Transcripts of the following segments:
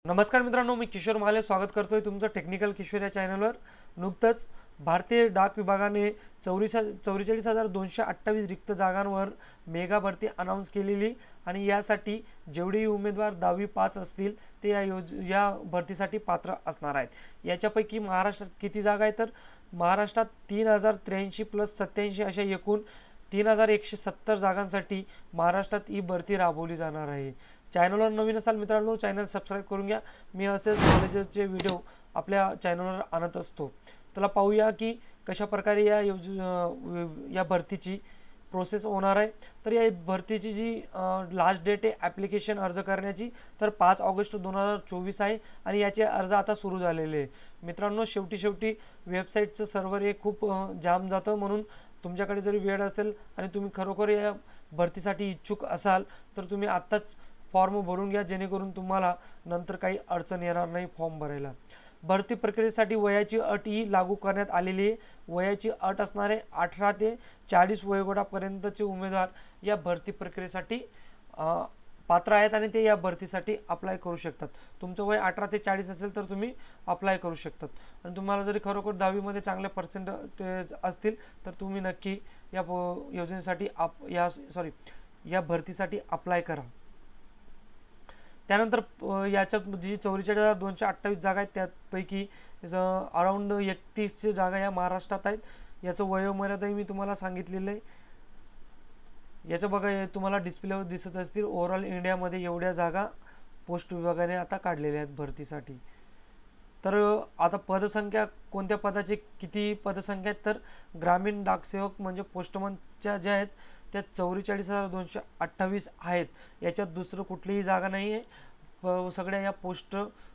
नमस्कार मित्रांनो, मी किशोर महाले स्वागत करतोय तुमचं टेक्निकल किशोर या चॅनलवर। नुकतंच भारतीय डाक विभागाने 44,228 रिक्त जागांवर मेगा भरती अनाउन्स केलेली आणि यासाठी जेवढेही उमेदवार 10वी पास असतील ते या भरतीसाठी पात्र असणार आहेत। याच्यापैकी महाराष्ट्रात किती जागा आहेत तर महाराष्ट्रात 3083 + 87 अशा एकूण 3170 जागांसाठी महाराष्ट्रात ही भरती राबवली जाणार आहे। चॅनलवर नवीन असाल मित्रांनो, चॅनल सबस्क्राईब करून घ्या। मी असेच नॉलेजचे व्हिडिओ आपल्या चॅनलवर आणत असतो। चला पाहूया की कशा प्रकारे या भरतीची प्रोसेस होणार आहे। तर या भरतीची जी लास्ट डेट आहे ॲप्लिकेशन अर्ज करण्याची तर 5 ऑगस्ट 2024 आहे आणि याचे अर्ज आता सुरू झालेले आहे। मित्रांनो, शेवटी वेबसाईटचं सर्व्हर हे खूप जाम जातं, म्हणून तुमच्याकडे जरी वेळ असेल आणि तुम्ही खरोखर या भरतीसाठी इच्छुक असाल तर तुम्ही आत्ताच फॉर्म भरून घ्या, जेणेकरून तुम्हाला नंतर काही अडचण येणार नाही फॉर्म भरायला। भरती प्रक्रियेसाठी वयाची अट ही लागू करण्यात आलेली आहे। वयाची अट असणारे 18 ते 40 वयोगटापर्यंतचे उमेदवार या भरती प्रक्रियेसाठी पात्र आहेत आणि ते या भरतीसाठी अप्लाय करू शकतात। तुमचं वय 18 ते 40 असेल तर तुम्ही अप्लाय करू शकतात आणि तुम्हाला जरी खरोखर 10वीमध्ये चांगले पर्सेंटेज असतील तर तुम्ही नक्की या योजनेसाठी या भरतीसाठी अप्लाय करा। त्यानंतर याच्यात जी 44,228 जागा आहेत त्यापैकी अराउंड 31 जागा या महाराष्ट्रात आहेत। याचं वयोमर्यादाही मी तुम्हाला सांगितलेलं आहे। याचं बघा, तुम्हाला डिस्प्लेवर दिसत असतील। ओव्हरऑल इंडियामध्ये एवढ्या जागा पोस्ट विभागाने आता काढलेल्या आहेत भरतीसाठी। तर आता पदसंख्या, कोणत्या पदाचे किती पदसंख्या आहेत तर ग्रामीण डाकसेवक म्हणजे पोस्टमनच्या ज्या आहेत त्या 44,228 आहेत। याच्यात दुसरं कुठलीही जागा नाही आहे। सगळ्या या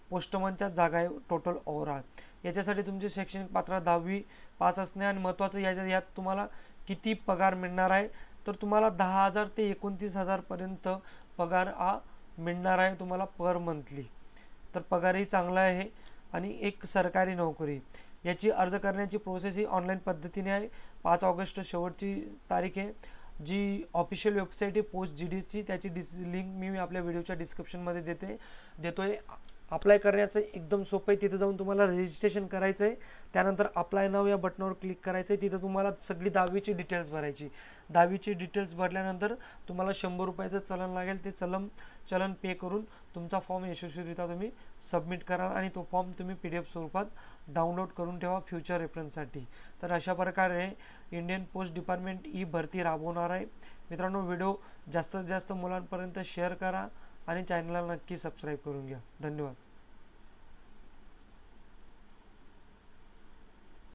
पोस्टमनच्या जागा आहे टोटल ओव्हरऑल। याच्यासाठी तुमची शैक्षणिक पात्रता 10वी पास असणे आणि महत्त्वाचं यात तुम्हाला किती पगार मिळणार आहे तर तुम्हाला 10,000 ते 29,000 पर्यंत पगार हा मिळणार आहे तुम्हाला पर मंथली। तर पगारही चांगला आहे आणि एक सरकारी नोकरी। याची अर्ज करण्याची प्रोसेस ही ऑनलाईन पद्धतीने आहे। 5 ऑगस्ट शेवटची तारीख आहे। जी ऑफिशियल वेबसाईट आहे पोस्ट GDची, त्याची लिंक मी आपल्या व्हिडिओच्या डिस्क्रिप्शनमध्ये देतोय। अप्लाय करण्याचं एकदम सोपं आहे। तिथे जाऊन तुम्हाला रजिस्ट्रेशन करायचं आहे। त्यानंतर अप्लाय नाव या बटनावर क्लिक करायचं आहे। तिथे तुम्हाला सगळी 10वीची डिटेल्स भरायची। 10वीची डिटेल्स भरल्यानंतर तुम्हाला 100 रुपयाचं चलन लागेल। ते चलन पे करून तुमचा फॉर्म यशस्वीरित्या तुम्ही सबमिट करा आणि तो फॉर्म तुम्ही PDF स्वरूपात डाउनलोड करून ठेवा फ्युचर रेफरन्ससाठी। तर अशा प्रकारे इंडियन पोस्ट डिपार्टमेंट ही भरती राबवणार आहे। मित्रांनो, व्हिडिओ जास्तीत जास्त मुलांपर्यंत शेअर करा आणि चॅनलला नक्की सबस्क्राईब करून घ्या। धन्यवाद।